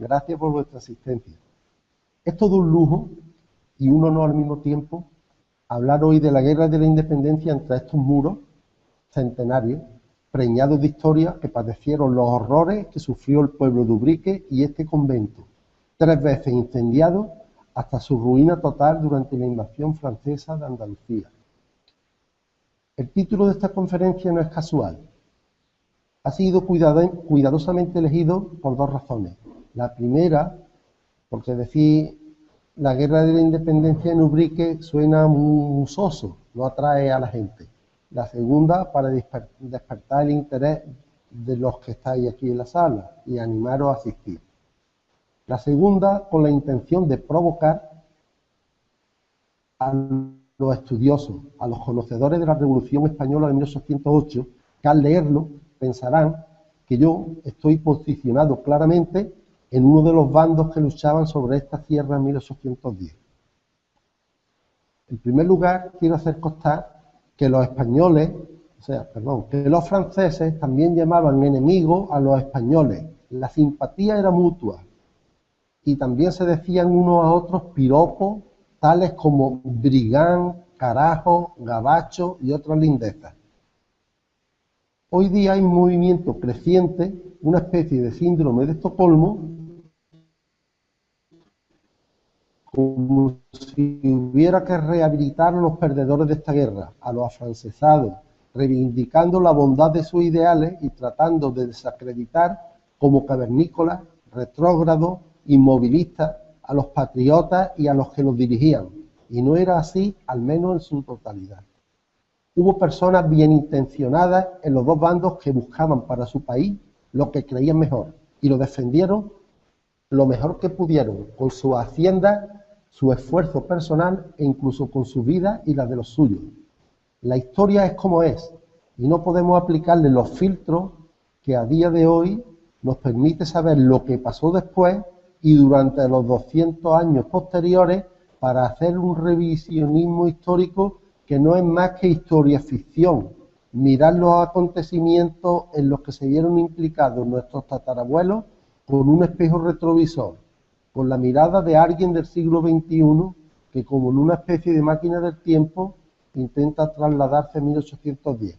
Gracias por vuestra asistencia. Es todo un lujo y un honor al mismo tiempo hablar hoy de la guerra de la independencia entre estos muros centenarios, preñados de historia que padecieron los horrores que sufrió el pueblo de Ubrique y este convento, 3 veces incendiado hasta su ruina total durante la invasión francesa de Andalucía. El título de esta conferencia no es casual. Ha sido cuidadosamente elegido por 2 razones. La primera, porque decir la guerra de la independencia en Ubrique suena muy soso, no atrae a la gente. La segunda, para despertar el interés de los que estáis aquí en la sala y animaros a asistir. La segunda, con la intención de provocar a los estudiosos, a los conocedores de la Revolución Española de 1808, que al leerlo pensarán que yo estoy posicionado claramente en uno de los bandos que luchaban sobre esta tierra en 1810. En primer lugar, quiero hacer constar que los españoles, que los franceses también llamaban enemigos a los españoles. La simpatía era mutua y también se decían unos a otros piropos, tales como brigán, carajo, gabacho y otras lindezas. Hoy día hay un movimiento creciente, una especie de síndrome de Estocolmo, como si hubiera que rehabilitar a los perdedores de esta guerra, a los afrancesados, reivindicando la bondad de sus ideales y tratando de desacreditar como cavernícolas, retrógrados, inmovilistas, a los patriotas y a los que los dirigían. Y no era así, al menos en su totalidad. Hubo personas bien intencionadas en los 2 bandos que buscaban para su país lo que creían mejor y lo defendieron lo mejor que pudieron, con su hacienda, su esfuerzo personal e incluso con su vida y la de los suyos. La historia es como es y no podemos aplicarle los filtros que a día de hoy nos permite saber lo que pasó después y durante los 200 años posteriores para hacer un revisionismo histórico que no es más que historia ficción. Mirar los acontecimientos en los que se vieron implicados nuestros tatarabuelos con un espejo retrovisor, con la mirada de alguien del siglo XXI que, como en una especie de máquina del tiempo, intenta trasladarse a 1810.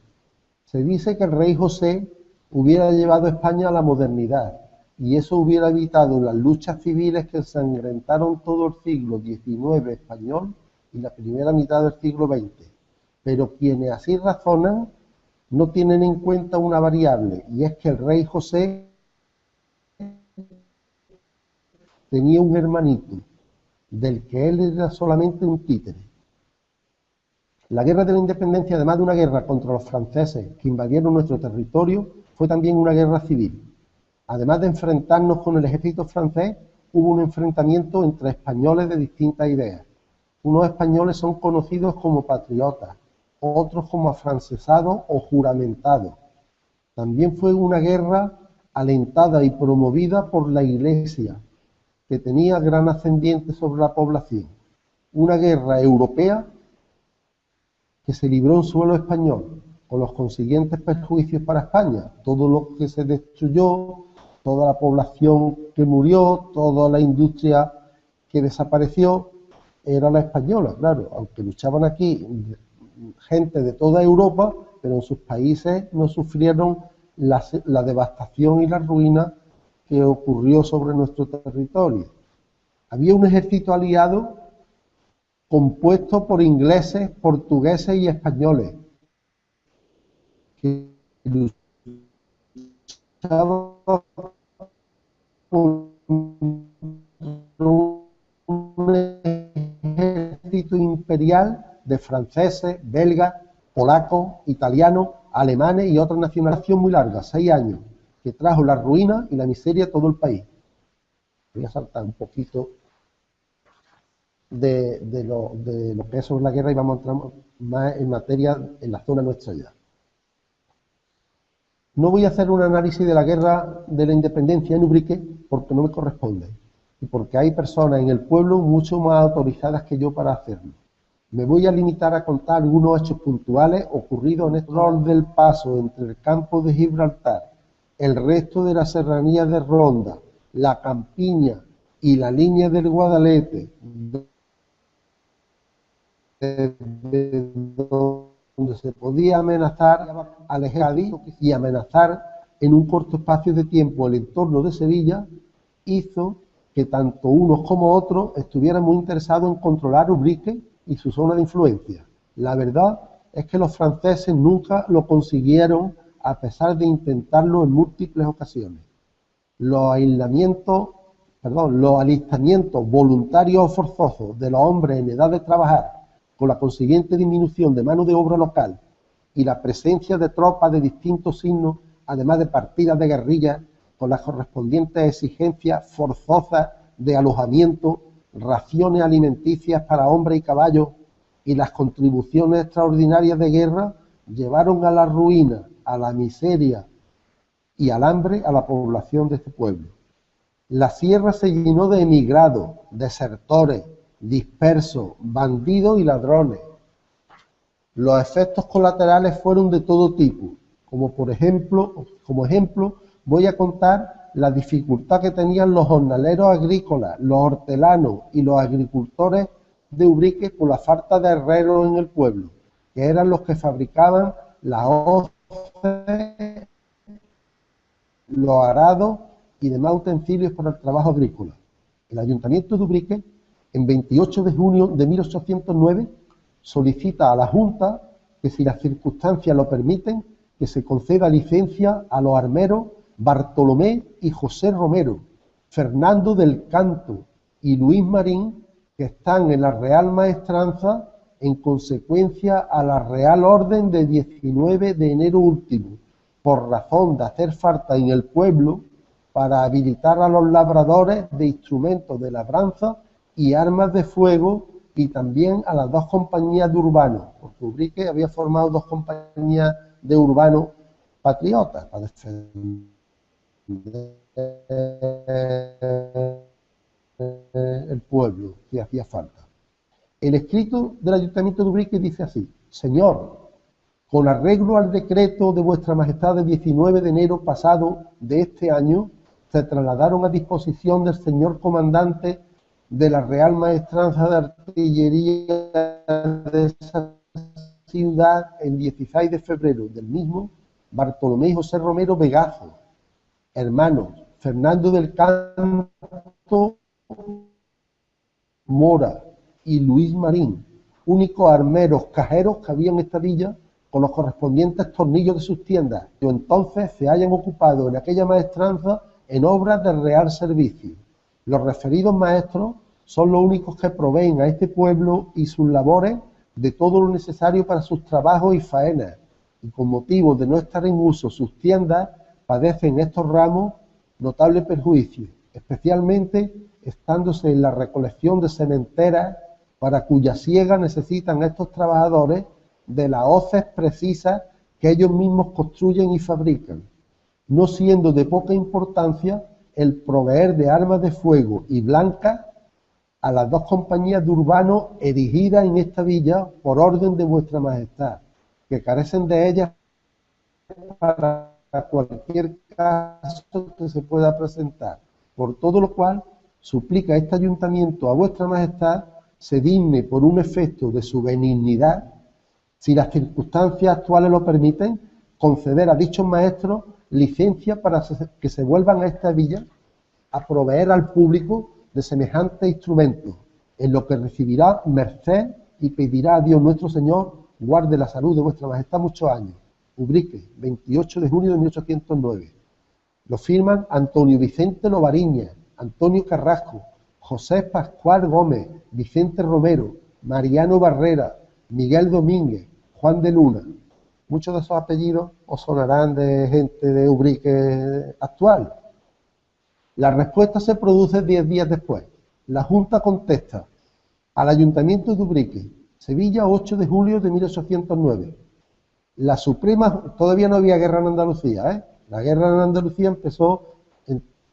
Se dice que el rey José hubiera llevado a España a la modernidad y eso hubiera evitado las luchas civiles que ensangrentaron todo el siglo XIX español y la primera mitad del siglo XX. Pero quienes así razonan no tienen en cuenta una variable, y es que el rey José tenía un hermanito, del que él era solamente un títere. La guerra de la independencia, además de una guerra contra los franceses que invadieron nuestro territorio, fue también una guerra civil. Además de enfrentarnos con el ejército francés, hubo un enfrentamiento entre españoles de distintas ideas. Unos españoles son conocidos como patriotas, otros como afrancesados o juramentados. También fue una guerra alentada y promovida por la Iglesia, que tenía gran ascendiente sobre la población. Una guerra europea que se libró en suelo español, con los consiguientes perjuicios para España. Todo lo que se destruyó, toda la población que murió, toda la industria que desapareció, era la española, claro, aunque luchaban aquí gente de toda Europa, pero en sus países no sufrieron la devastación y la ruina que ocurrió sobre nuestro territorio. Había un ejército aliado compuesto por ingleses, portugueses y españoles, que luchaban contra un ejército imperial de franceses, belgas, polacos, italianos, alemanes y otra nacionalidad muy larga, 6 años, que trajo la ruina y la miseria a todo el país. Voy a saltar un poquito de lo que es sobre la guerra y vamos a entrar más en materia en la zona nuestra ya. No voy a hacer un análisis de la guerra de la independencia en Ubrique porque no me corresponde y porque hay personas en el pueblo mucho más autorizadas que yo para hacerlo. Me voy a limitar a contar algunos hechos puntuales ocurridos en el rol del paso entre el campo de Gibraltar, el resto de la serranía de Ronda, la Campiña y la línea del Guadalete, desde donde se podía amenazar al ejército y amenazar en un corto espacio de tiempo el entorno de Sevilla, hizo que tanto unos como otros estuvieran muy interesados en controlar Ubrique y su zona de influencia. La verdad es que los franceses nunca lo consiguieron, a pesar de intentarlo en múltiples ocasiones. Los alistamientos voluntarios o forzosos de los hombres en edad de trabajar, con la consiguiente disminución de mano de obra local y la presencia de tropas de distintos signos, además de partidas de guerrilla, con las correspondientes exigencias forzosas de alojamiento, raciones alimenticias para hombres y caballos y las contribuciones extraordinarias de guerra, llevaron a la ruina, a la miseria y al hambre a la población de este pueblo. La sierra se llenó de emigrados, desertores, dispersos, bandidos y ladrones. Los efectos colaterales fueron de todo tipo, como ejemplo voy a contar la dificultad que tenían los jornaleros agrícolas, los hortelanos y los agricultores de Ubrique por la falta de herreros en el pueblo, que eran los que fabricaban las hoces, los arados y demás utensilios para el trabajo agrícola. El Ayuntamiento de Ubrique, en 28 de junio de 1809, solicita a la Junta que, si las circunstancias lo permiten, que se conceda licencia a los armeros Bartolomé y José Romero, Fernando del Canto y Luis Marín, que están en la Real Maestranza en consecuencia a la Real Orden de 19 de enero último, por razón de hacer falta en el pueblo para habilitar a los labradores de instrumentos de labranza y armas de fuego, y también a las dos compañías de urbanos, porque Ubrique había formado dos compañías de urbanos patriotas para defender el pueblo, si hacía falta. El escrito del Ayuntamiento de Ubrique dice así: Señor, con arreglo al decreto de Vuestra Majestad del 19 de enero pasado de este año, se trasladaron a disposición del señor comandante de la Real Maestranza de Artillería de esa ciudad el 16 de febrero del mismo, Bartolomé y José Romero Vegazo, hermanos Fernando del Canto Mora y Luis Marín, únicos armeros cajeros que había en esta villa, con los correspondientes tornillos de sus tiendas, que entonces se hayan ocupado en aquella maestranza en obras de real servicio. Los referidos maestros son los únicos que proveen a este pueblo y sus labores de todo lo necesario para sus trabajos y faenas, y con motivo de no estar en uso sus tiendas, padecen estos ramos notable perjuicio, especialmente estándose en la recolección de sementeras, para cuya siega necesitan estos trabajadores de las hoces precisas que ellos mismos construyen y fabrican, no siendo de poca importancia el proveer de armas de fuego y blancas a las dos compañías de urbanos erigidas en esta villa por orden de Vuestra Majestad, que carecen de ellas para cualquier caso que se pueda presentar. Por todo lo cual, suplica este Ayuntamiento a Vuestra Majestad se digne, por un efecto de su benignidad, si las circunstancias actuales lo permiten, conceder a dichos maestros licencia para que se vuelvan a esta villa a proveer al público de semejantes instrumentos, en lo que recibirá merced y pedirá a Dios nuestro Señor guarde la salud de Vuestra Majestad muchos años. Ubrique, 28 de junio de 1809. Lo firman Antonio Vicente Lovariña, Antonio Carrasco, José Pascual Gómez, Vicente Romero, Mariano Barrera, Miguel Domínguez, Juan de Luna. Muchos de esos apellidos os sonarán de gente de Ubrique actual. La respuesta se produce 10 días después. La Junta contesta al Ayuntamiento de Ubrique, Sevilla, 8 de julio de 1809. La Suprema, todavía no había guerra en Andalucía, ¿eh? La guerra en Andalucía empezó,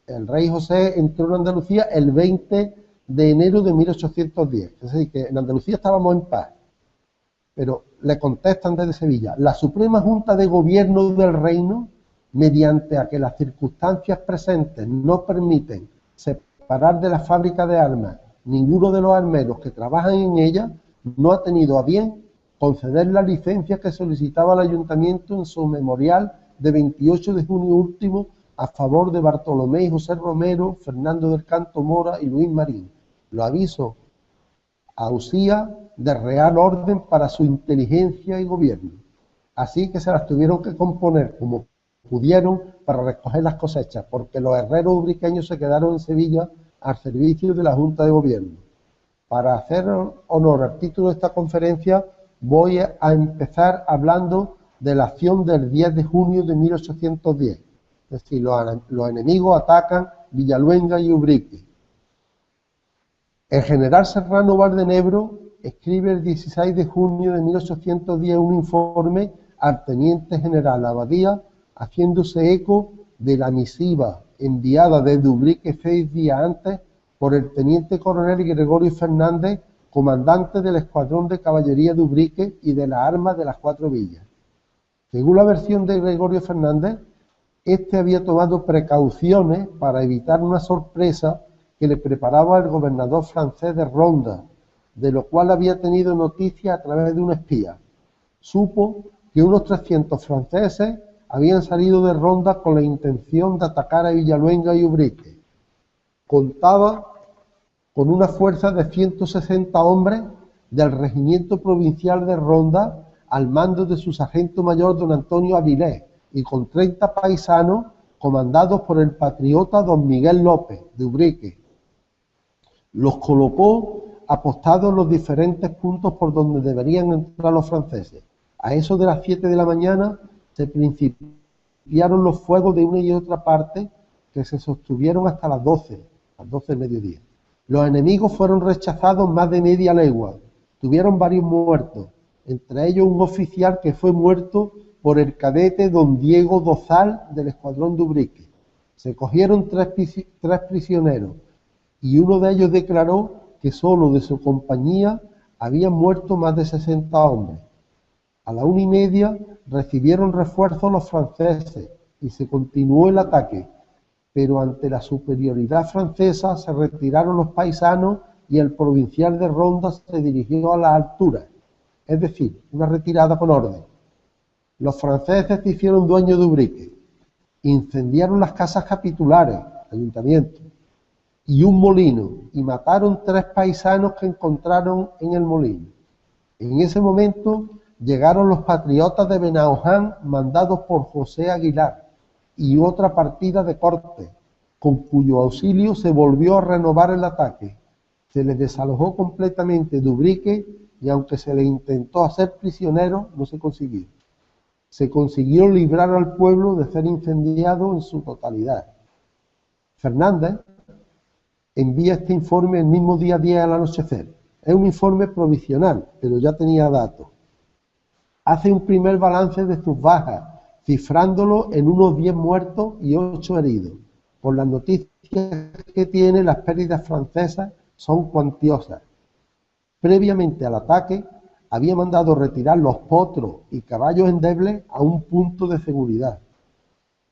el rey José entró en Andalucía el 20 de enero de 1810. Es decir, que en Andalucía estábamos en paz. Pero le contestan desde Sevilla: la Suprema Junta de Gobierno del Reino mediante a que las circunstancias presentes no permiten separar de la fábrica de armas ninguno de los armeros que trabajan en ella, no ha tenido a bien conceder la licencia que solicitaba el Ayuntamiento en su memorial de 28 de junio último a favor de Bartolomé y José Romero, Fernando del Canto Mora y Luis Marín. Lo aviso a Usía de real orden para su inteligencia y gobierno. Así que se las tuvieron que componer como pudieron para recoger las cosechas, porque los herreros ubriqueños se quedaron en Sevilla al servicio de la Junta de Gobierno. Para hacer honor al título de esta conferencia, voy a empezar hablando de la acción del 10 de junio de 1810. Es decir, los enemigos atacan Villaluenga y Ubrique. El general Serrano Valdenebro escribe el 16 de junio de 1810 un informe al teniente general Abadía, haciéndose eco de la misiva enviada desde Ubrique 6 días antes por el teniente coronel Gregorio Fernández, comandante del escuadrón de caballería de Ubrique y de las armas de las Cuatro Villas. Según la versión de Gregorio Fernández, este había tomado precauciones para evitar una sorpresa que le preparaba el gobernador francés de Ronda, de lo cual había tenido noticia a través de un espía. Supo que unos 300 franceses habían salido de Ronda con la intención de atacar a Villaluenga y Ubrique. Contaba con una fuerza de 160 hombres del regimiento provincial de Ronda al mando de su sargento mayor don Antonio Avilés y con 30 paisanos comandados por el patriota don Miguel López de Ubrique. Los colocó apostados en los diferentes puntos por donde deberían entrar los franceses. A eso de las 7 de la mañana se principiaron los fuegos de una y otra parte que se sostuvieron hasta las 12 del mediodía. Los enemigos fueron rechazados más de media legua. Tuvieron varios muertos, entre ellos un oficial que fue muerto por el cadete don Diego Dozal del escuadrón de Ubrique. Se cogieron tres prisioneros y uno de ellos declaró que solo de su compañía habían muerto más de 60 hombres. A la 1:30 recibieron refuerzos los franceses y se continuó el ataque, pero ante la superioridad francesa se retiraron los paisanos y el provincial de Ronda se dirigió a las alturas, es decir, una retirada con orden. Los franceses se hicieron dueños de Ubrique, incendiaron las casas capitulares, ayuntamiento, y un molino, y mataron 3 paisanos que encontraron en el molino. En ese momento llegaron los patriotas de Benaoján, mandados por José Aguilar, y otra partida de Cortes, con cuyo auxilio se volvió a renovar el ataque. Se les desalojó completamente de Ubrique y aunque se les intentó hacer prisioneros, no se consiguió. Se consiguió librar al pueblo de ser incendiado en su totalidad. Fernández envía este informe el mismo día 10 al anochecer. Es un informe provisional, pero ya tenía datos. Hace un primer balance de sus bajas, cifrándolo en unos 10 muertos y 8 heridos. Por las noticias que tiene, las pérdidas francesas son cuantiosas. Previamente al ataque, había mandado retirar los potros y caballos endebles a un punto de seguridad.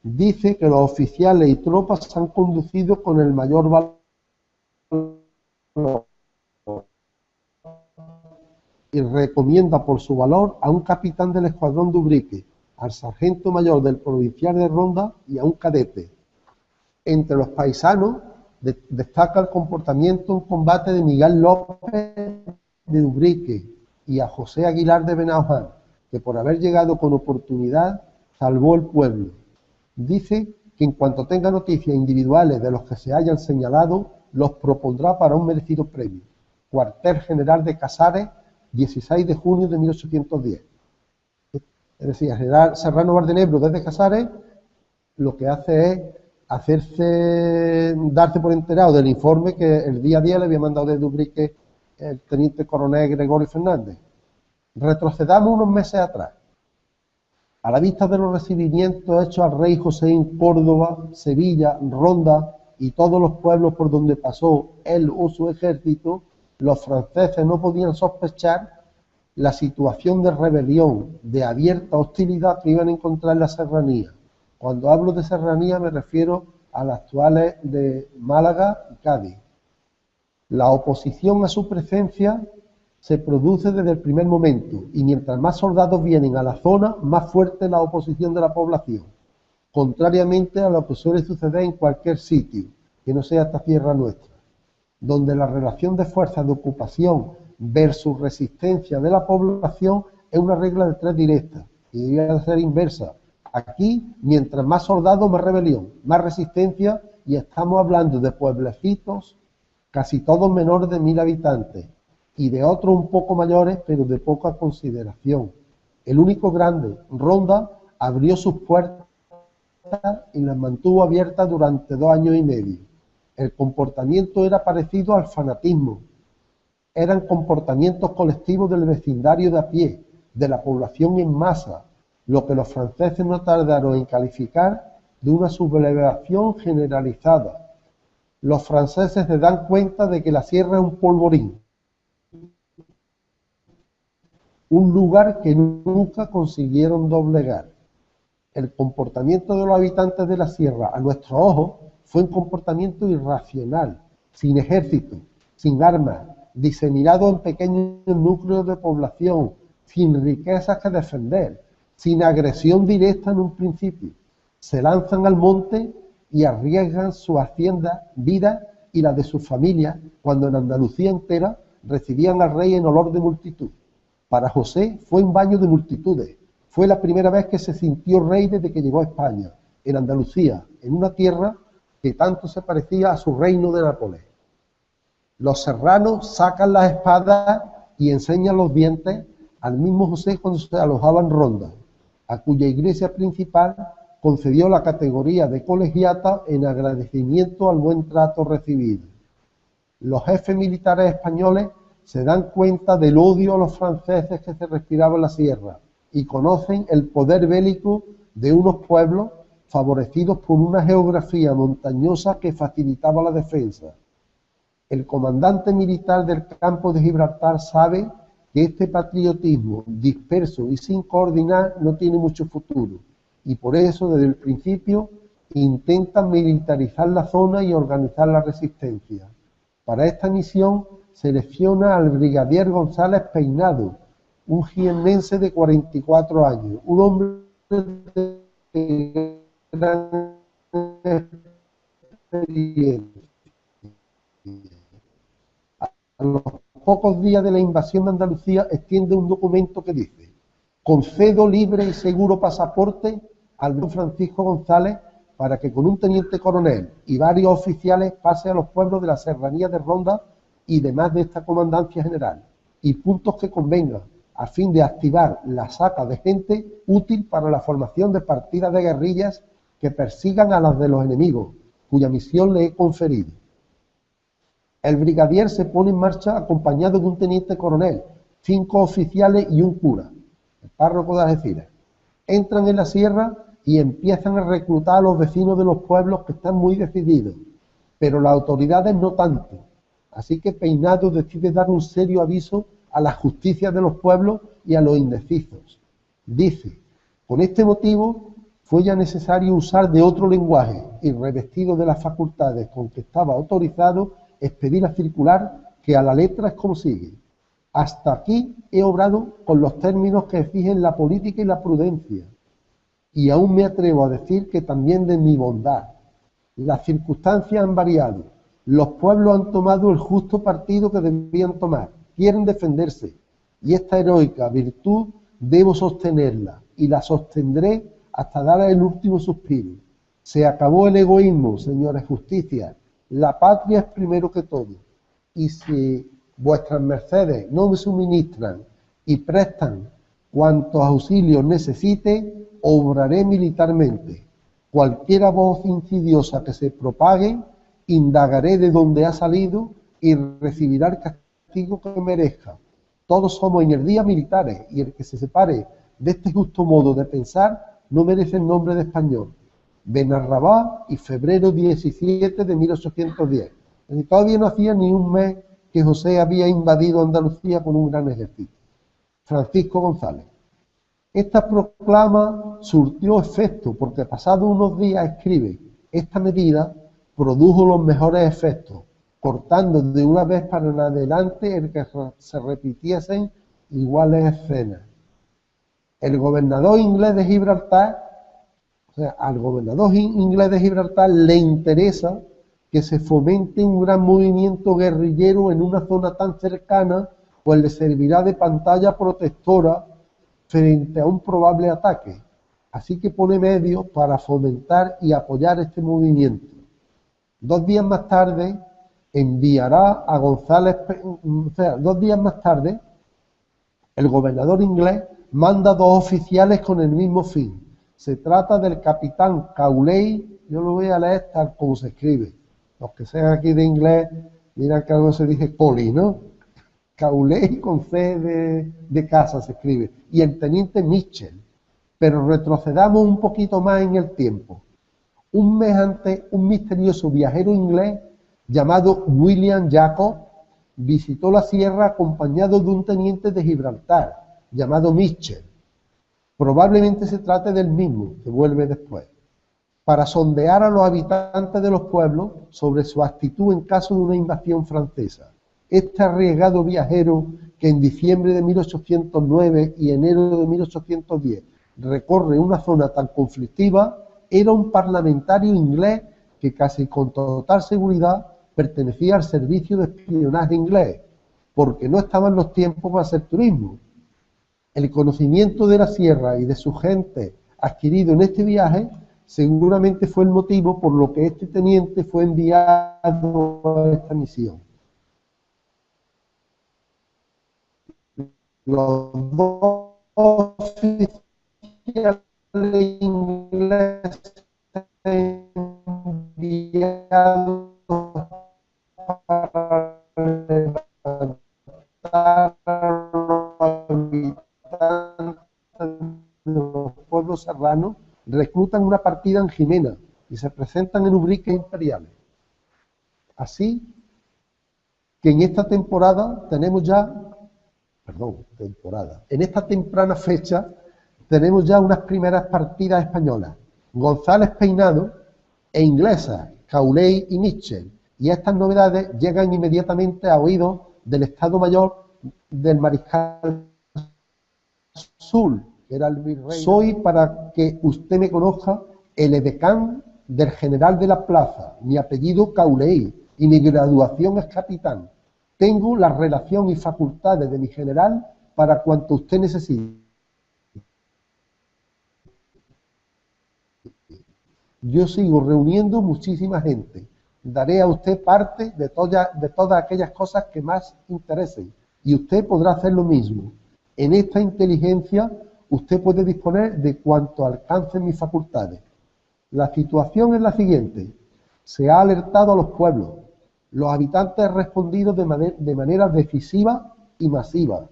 Dice que los oficiales y tropas se han conducido con el mayor valor y recomienda por su valor a un capitán del escuadrón de Ubrique, al sargento mayor del provincial de Ronda y a un cadete. Entre los paisanos destaca el comportamiento en combate de Miguel López de Ubrique y a José Aguilar de Benaoján, que por haber llegado con oportunidad salvó el pueblo. Dice que en cuanto tenga noticias individuales de los que se hayan señalado, los propondrá para un merecido premio. Cuartel General de Casares, 16 de junio de 1810. Es decir, el general Serrano Valdenebro desde Casares lo que hace es darse por enterado del informe que el día 10 le había mandado desde Ubrique el teniente coronel Gregorio Fernández. Retrocedamos unos meses atrás. A la vista de los recibimientos hechos al rey José en Córdoba, Sevilla, Ronda y todos los pueblos por donde pasó él o su ejército, los franceses no podían sospechar la situación de rebelión, de abierta hostilidad que iban a encontrar en la serranía. Cuando hablo de serranía me refiero a las actuales de Málaga y Cádiz. La oposición a su presencia se produce desde el primer momento y mientras más soldados vienen a la zona, más fuerte es la oposición de la población, contrariamente a lo que suele suceder en cualquier sitio, que no sea esta tierra nuestra, donde la relación de fuerzas de ocupación versus resistencia de la población es una regla de tres directas y debería ser inversa. Aquí, mientras más soldados, más rebelión, más resistencia, y estamos hablando de pueblecitos, casi todos menores de 1000 habitantes, y de otros un poco mayores, pero de poca consideración. El único grande, Ronda, abrió sus puertas y las mantuvo abiertas durante 2 años y medio. El comportamiento era parecido al fanatismo. Eran comportamientos colectivos del vecindario de a pie, de la población en masa, lo que los franceses no tardaron en calificar de una sublevación generalizada. Los franceses se dan cuenta de que la sierra es un polvorín, un lugar que nunca consiguieron doblegar. El comportamiento de los habitantes de la sierra, a nuestros ojos, fue un comportamiento irracional, sin ejército, sin armas, diseminado en pequeños núcleos de población, sin riquezas que defender, sin agresión directa en un principio. Se lanzan al monte y arriesgan su hacienda, vida y la de sus familias, cuando en Andalucía entera recibían al rey en olor de multitud. Para José fue un baño de multitudes. Fue la primera vez que se sintió rey desde que llegó a España, en Andalucía, en una tierra que tanto se parecía a su reino de Nápoles. Los serranos sacan las espadas y enseñan los dientes al mismo José cuando se alojaba en Ronda, a cuya iglesia principal concedió la categoría de colegiata en agradecimiento al buen trato recibido. Los jefes militares españoles se dan cuenta del odio a los franceses que se respiraba en la sierra y conocen el poder bélico de unos pueblos favorecidos por una geografía montañosa que facilitaba la defensa. El comandante militar del campo de Gibraltar sabe que este patriotismo disperso y sin coordinar no tiene mucho futuro, y por eso desde el principio intentan militarizar la zona y organizar la resistencia. Para esta misión selecciona al brigadier González Peinado, un jiennense de 44 años, un hombre de gran experiencia. A los pocos días de la invasión de Andalucía extiende un documento que dice: concedo libre y seguro pasaporte al don Francisco González para que con un teniente coronel y varios oficiales pase a los pueblos de la serranía de Ronda y demás de esta comandancia general, y puntos que convengan, a fin de activar la saca de gente útil para la formación de partidas de guerrillas que persigan a las de los enemigos, cuya misión le he conferido. El brigadier se pone en marcha acompañado de un teniente coronel, 5 oficiales y un cura, el párroco de Algeciras. Entran en la sierra y empiezan a reclutar a los vecinos de los pueblos, que están muy decididos, pero las autoridades no tanto. Así que Peinado decide dar un serio aviso a la justicia de los pueblos y a los indecisos. Dice: con este motivo fue ya necesario usar de otro lenguaje y, revestido de las facultades con que estaba autorizado, expedir la circular, que a la letra es como sigue: hasta aquí he obrado con los términos que exigen la política y la prudencia, y aún me atrevo a decir que también de mi bondad. Las circunstancias han variado, los pueblos han tomado el justo partido que debían tomar, quieren defenderse, y esta heroica virtud debo sostenerla, y la sostendré hasta dar el último suspiro. Se acabó el egoísmo, señores justicia, la patria es primero que todo, y si vuestras mercedes no me suministran y prestan cuantos auxilios necesite, obraré militarmente. Cualquiera voz insidiosa que se propague, indagaré de dónde ha salido y recibirá el castigo que merezca. Todos somos en el día militares, y el que se separe de este justo modo de pensar no merece el nombre de español. Benarrabá y febrero 17 de 1810. Y todavía no hacía ni un mes que José había invadido Andalucía con un gran ejército. Francisco González. Esta proclama surtió efecto porque pasados unos días escribe: esta medida produjo los mejores efectos, cortando de una vez para en adelante el que se repitiesen iguales escenas. El gobernador inglés de Gibraltar, o sea, al gobernador inglés de Gibraltar le interesa que se fomente un gran movimiento guerrillero en una zona tan cercana, pues le servirá de pantalla protectora frente a un probable ataque. Así que pone medios para fomentar y apoyar este movimiento. 2 días más tarde enviará a González, o sea, 2 días más tarde, el gobernador inglés manda 2 oficiales con el mismo fin. Se trata del capitán Cawley, yo lo voy a leer tal como se escribe. Los que sean aquí de inglés, miran que algo se dice Coli, ¿no? Cawley con C de casa se escribe. Y el teniente Mitchell. Pero retrocedamos un poquito más en el tiempo. Un mes antes, un misterioso viajero inglés llamado William Jacob visitó la sierra acompañado de un teniente de Gibraltar llamado Mitchell. Probablemente se trate del mismo, que vuelve después, para sondear a los habitantes de los pueblos sobre su actitud en caso de una invasión francesa. Este arriesgado viajero, que en diciembre de 1809 y enero de 1810 recorre una zona tan conflictiva, era un parlamentario inglés que casi con total seguridad pertenecía al servicio de espionaje inglés, porque no estaban los tiempos para hacer turismo. El conocimiento de la sierra y de su gente adquirido en este viaje seguramente fue el motivo por lo que este teniente fue enviado a esta misión. Los 2 oficiales ingleses enviados para levantar a los habitantes de los pueblos serranos reclutan una partida en Jimena y se presentan en ubriques imperiales. Así que en esta temporada tenemos ya, en esta temprana fecha tenemos ya unas primeras partidas españolas. González Peinado e inglesas, Cawley y Mitchell. Y estas novedades llegan inmediatamente a oídos del Estado Mayor del Mariscal Soult, que era el virrey. Soy, para que usted me conozca, el edecán del general de la plaza, mi apellido Cawley y mi graduación es capitán. Tengo la relación y facultades de mi general para cuanto usted necesite. Yo sigo reuniendo muchísima gente. Daré a usted parte de todas aquellas cosas que más interesen. Y usted podrá hacer lo mismo. En esta inteligencia usted puede disponer de cuanto alcancen mis facultades. La situación es la siguiente. Se ha alertado a los pueblos. Los habitantes han respondido de manera decisiva y masiva.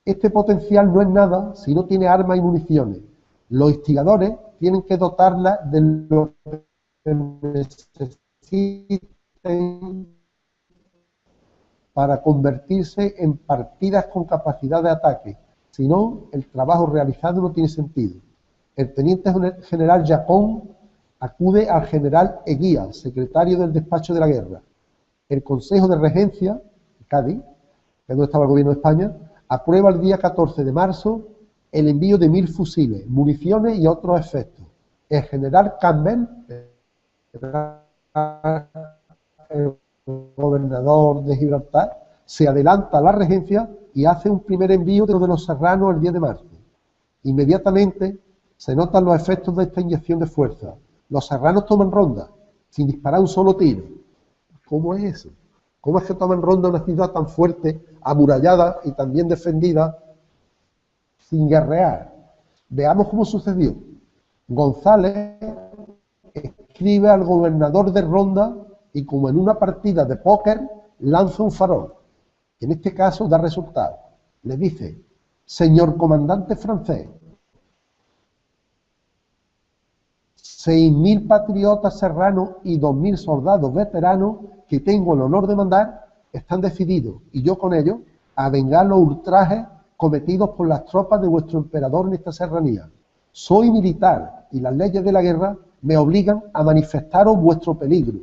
Este potencial no es nada si no tiene armas y municiones. Los instigadores tienen que dotarla de lo que necesiten para convertirse en partidas con capacidad de ataque. Si no, el trabajo realizado no tiene sentido. El teniente general Jacón acude al general Eguía, secretario del despacho de la guerra. El Consejo de Regencia, Cádiz, que es donde estaba el gobierno de España, aprueba el día 14 de marzo el envío de 1000 fusiles, municiones y otros efectos. El general Campbell, el gobernador de Gibraltar, se adelanta a la regencia y hace un primer envío de los serranos el 10 de marzo. Inmediatamente se notan los efectos de esta inyección de fuerza. Los serranos toman ronda, sin disparar un solo tiro. ¿Cómo es eso? ¿Cómo es que toman ronda una ciudad tan fuerte, amurallada y tan bien defendida, sin guerrear? Veamos cómo sucedió. González escribe al gobernador de Ronda y, como en una partida de póker, lanza un farol. En este caso da resultado. Le dice: señor comandante francés, 6.000 patriotas serranos y 2.000 soldados veteranos que tengo el honor de mandar están decididos, y yo con ellos, a vengar los ultrajes cometidos por las tropas de vuestro emperador en esta serranía. Soy militar y las leyes de la guerra me obligan a manifestaros vuestro peligro.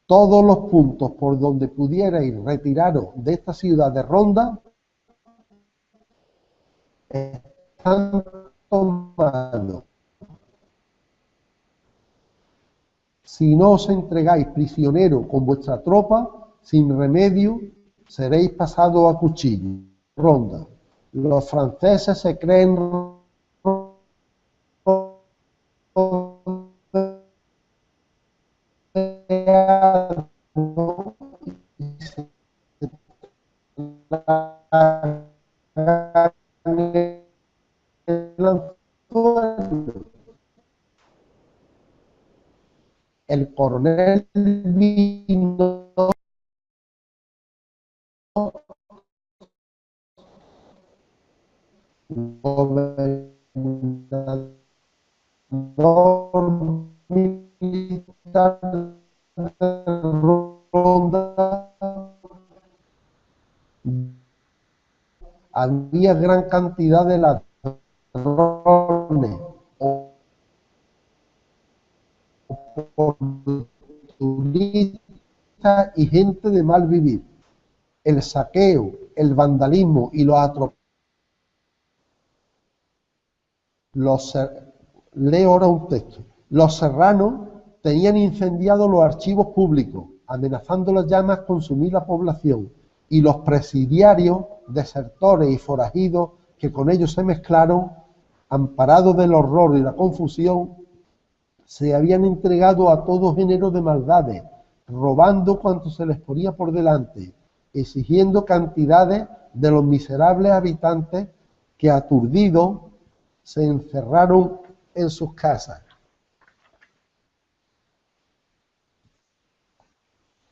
Todos los puntos por donde pudierais retiraros de esta ciudad de Ronda están tomados. Si no os entregáis prisionero con vuestra tropa, sin remedio seréis pasados a cuchillo. Ronda. Los franceses se creen el coronel vino gobernador militar de Ronda. Había gran cantidad de ladrones oportunistas y gente de mal vivir. El saqueo, el vandalismo y los atropellos. Leo ahora un texto. Los serranos tenían incendiados los archivos públicos, amenazando las llamas consumir la población, y los presidiarios, desertores y forajidos que con ellos se mezclaron, amparados del horror y la confusión, se habían entregado a todo género de maldades, robando cuanto se les ponía por delante, exigiendo cantidades de los miserables habitantes que, aturdidos, se encerraron en sus casas.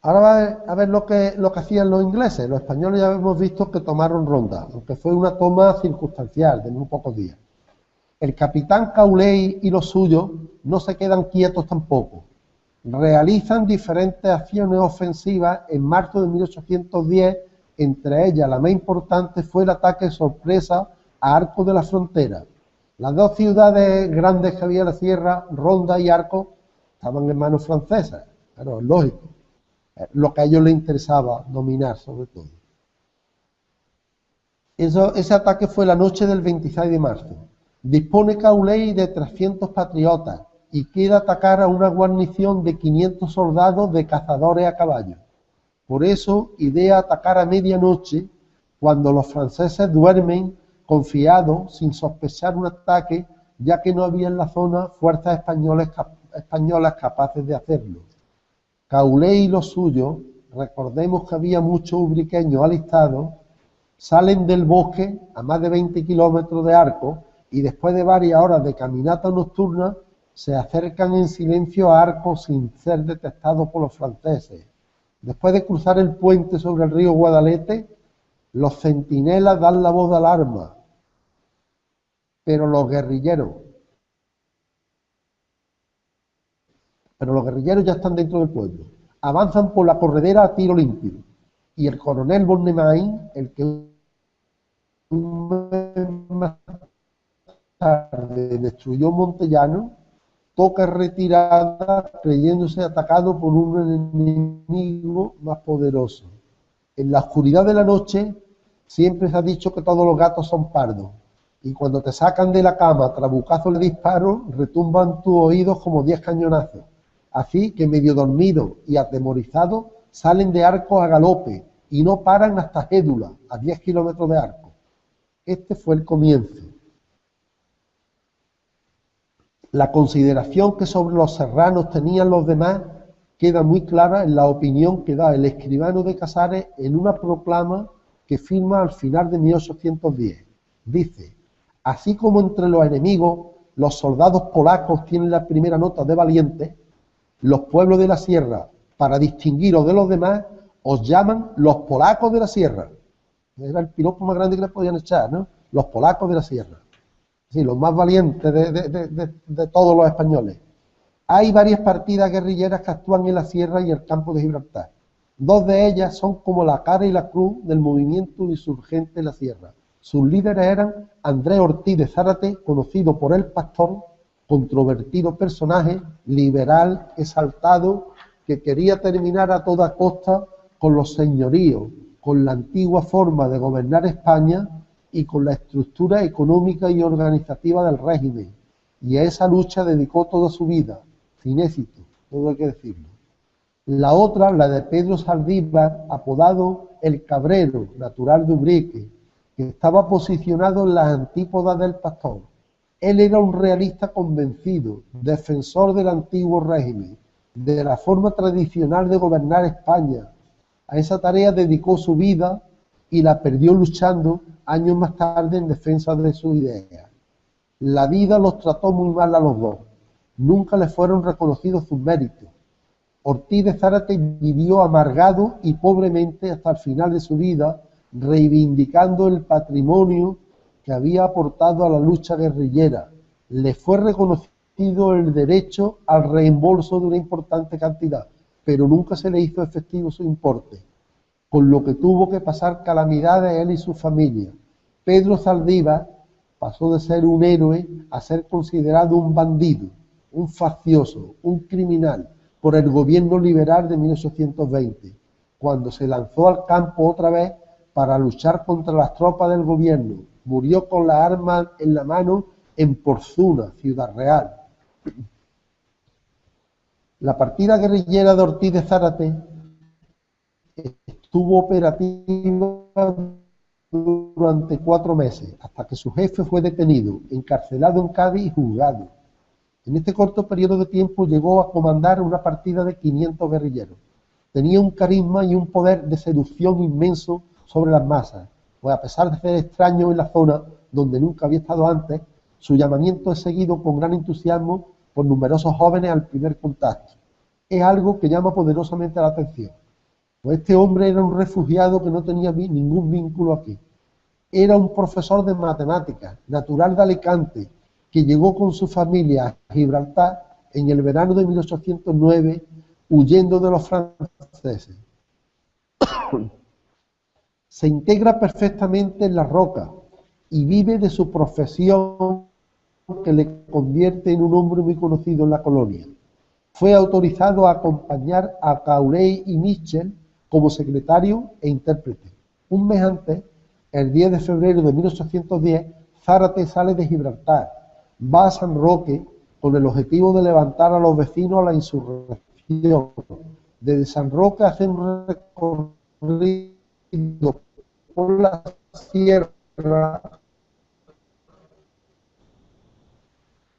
Ahora va a ver lo que hacían los ingleses. Los españoles ya hemos visto que tomaron Ronda, aunque fue una toma circunstancial de muy pocos días. El capitán Cauley y los suyos no se quedan quietos tampoco. Realizan diferentes acciones ofensivas en marzo de 1810, entre ellas la más importante fue el ataque sorpresa a Arcos de la Frontera. Las dos ciudades grandes que había en la sierra, Ronda y Arcos, estaban en manos francesas, pero es lógico, lo que a ellos les interesaba dominar sobre todo. Ese ataque fue la noche del 26 de marzo. Dispone Cauley de 300 patriotas y quiere atacar a una guarnición de 500 soldados de cazadores a caballo. Por eso idea atacar a medianoche, cuando los franceses duermen confiados, sin sospechar un ataque, ya que no había en la zona fuerzas españolas capaces de hacerlo. Cauley y los suyos, recordemos que había muchos ubriqueños alistados, salen del bosque a más de 20 kilómetros de Arcos y después de varias horas de caminata nocturna se acercan en silencio a Arcos sin ser detectados por los franceses. Después de cruzar el puente sobre el río Guadalete, los centinelas dan la voz de alarma, pero los guerrilleros ya están dentro del pueblo. Avanzan por la corredera a tiro limpio y el coronel Bonnemain, el que un mes más tarde destruyó Montellano, toca retirada creyéndose atacado por un enemigo más poderoso. En la oscuridad de la noche siempre se ha dicho que todos los gatos son pardos, y cuando te sacan de la cama trabucazos de disparo, retumban tus oídos como 10 cañonazos. Así que medio dormidos y atemorizados salen de Arcos a galope y no paran hasta Gédula, a 10 kilómetros de Arcos. Este fue el comienzo. La consideración que sobre los serranos tenían los demás queda muy clara en la opinión que da el escribano de Casares en una proclama que firma al final de 1810. Dice: así como entre los enemigos los soldados polacos tienen la primera nota de valientes, los pueblos de la sierra, para distinguiros de los demás, os llaman los polacos de la sierra. Era el piropo más grande que les podían echar, ¿no? Los polacos de la sierra. Sí, los más valientes de todos los españoles. Hay varias partidas guerrilleras que actúan en la sierra y el campo de Gibraltar. Dos de ellas son como la cara y la cruz del movimiento insurgente en la sierra. Sus líderes eran Andrés Ortiz de Zárate, conocido por El Pastor, controvertido personaje, liberal, exaltado, que quería terminar a toda costa con los señoríos, con la antigua forma de gobernar España y con la estructura económica y organizativa del régimen. Y a esa lucha dedicó toda su vida, sin éxito, todo hay que decirlo. La otra, la de Pedro Saldívar, apodado El Cabrero, natural de Ubrique, que estaba posicionado en las antípodas del Pastor. Él era un realista convencido, defensor del antiguo régimen, de la forma tradicional de gobernar España. A esa tarea dedicó su vida y la perdió luchando años más tarde en defensa de sus ideas. La vida los trató muy mal a los dos. Nunca les fueron reconocidos sus méritos. Ortiz de Zárate vivió amargado y pobremente hasta el final de su vida, reivindicando el patrimonio que había aportado a la lucha guerrillera. Le fue reconocido el derecho al reembolso de una importante cantidad, pero nunca se le hizo efectivo su importe, con lo que tuvo que pasar calamidades él y su familia. Pedro Saldívar pasó de ser un héroe a ser considerado un bandido, un faccioso, un criminal, por el gobierno liberal de 1820, cuando se lanzó al campo otra vez para luchar contra las tropas del gobierno. Murió con las armas en la mano en Porzuna, Ciudad Real. La partida guerrillera de Ortiz de Zárate estuvo operativa durante 4 meses, hasta que su jefe fue detenido, encarcelado en Cádiz y juzgado. En este corto periodo de tiempo llegó a comandar una partida de 500 guerrilleros. Tenía un carisma y un poder de seducción inmenso sobre las masas, pues a pesar de ser extraño en la zona donde nunca había estado antes, su llamamiento es seguido con gran entusiasmo por numerosos jóvenes al primer contacto. Es algo que llama poderosamente la atención, pues este hombre era un refugiado que no tenía ningún vínculo aquí. Era un profesor de matemáticas, natural de Alicante, que llegó con su familia a Gibraltar en el verano de 1809, huyendo de los franceses. Se integra perfectamente en la roca y vive de su profesión, que le convierte en un hombre muy conocido en la colonia. Fue autorizado a acompañar a Caurey y Mitchell como secretario e intérprete. Un mes antes, el 10 de febrero de 1810, Zárate sale de Gibraltar, va a San Roque con el objetivo de levantar a los vecinos a la insurrección. Desde San Roque hace un recorrido por la sierra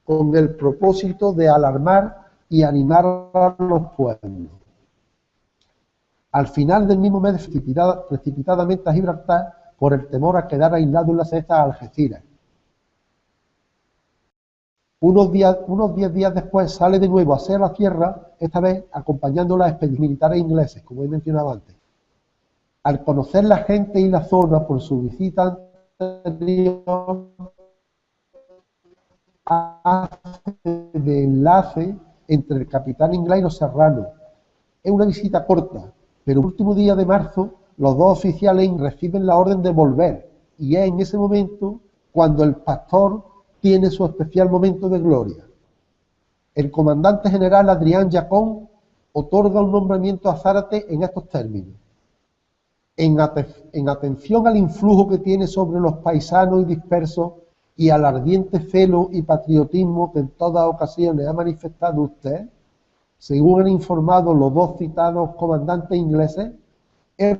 con el propósito de alarmar y animar a los pueblos. Al final del mismo mes, precipitadamente a Gibraltar por el temor a quedar aislado en la cesta a Algeciras. Unos 10 días después sale de nuevo hacia la sierra, esta vez acompañando a las expediciones militares ingleses, como he mencionado antes. Al conocer la gente y la zona por su visita anterior, hace de enlace entre el capitán inglés y los serranos. Es una visita corta, pero el último día de marzo los dos oficiales reciben la orden de volver, y es en ese momento cuando el Pastor tiene su especial momento de gloria. El comandante general Adrián Chacón otorga un nombramiento a Zárate en estos términos: en atención al influjo que tiene sobre los paisanos y dispersos y al ardiente celo y patriotismo que en todas ocasiones ha manifestado usted, según han informado los dos citados comandantes ingleses, es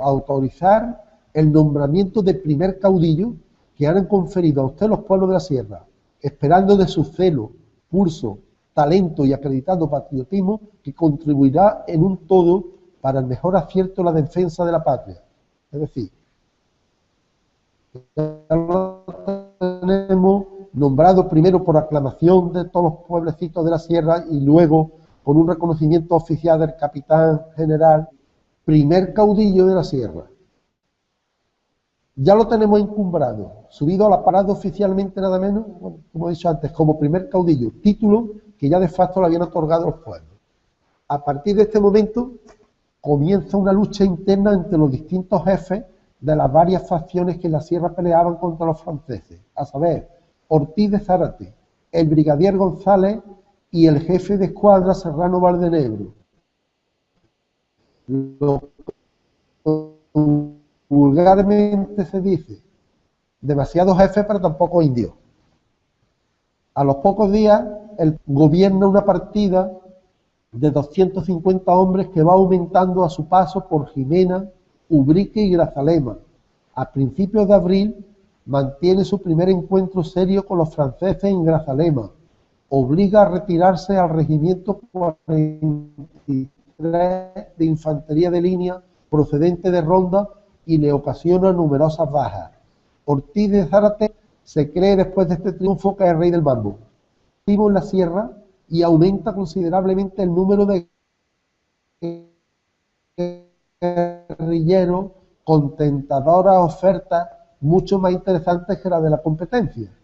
autorizar el nombramiento de primer caudillo que han conferido a usted los pueblos de la sierra, esperando de su celo, pulso, talento y acreditado patriotismo que contribuirá en un todo para el mejor acierto en la defensa de la patria. Es decir, ya lo tenemos nombrado primero por aclamación de todos los pueblecitos de la sierra y luego con un reconocimiento oficial del capitán general, primer caudillo de la sierra. Ya lo tenemos encumbrado, subido a la parada oficialmente nada menos, bueno, como he dicho antes, como primer caudillo, título que ya de facto le habían otorgado los pueblos. A partir de este momento, comienza una lucha interna entre los distintos jefes de las varias facciones que en la sierra peleaban contra los franceses, a saber, Ortiz de Zárate, el brigadier González y el jefe de escuadra Serrano Valdenebro. Lo que vulgarmente se dice, demasiados jefes pero tampoco indios. A los pocos días, el gobierna una partida de 250 hombres que va aumentando a su paso por Jimena, Ubrique y Grazalema. A principios de abril mantiene su primer encuentro serio con los franceses en Grazalema. Obliga a retirarse al regimiento 43 de infantería de línea procedente de Ronda y le ocasiona numerosas bajas. Ortiz de Zárate se cree después de este triunfo que es rey del mambo. En la sierra y aumenta considerablemente el número de guerrilleros con tentadoras ofertas mucho más interesantes que las de la competencia.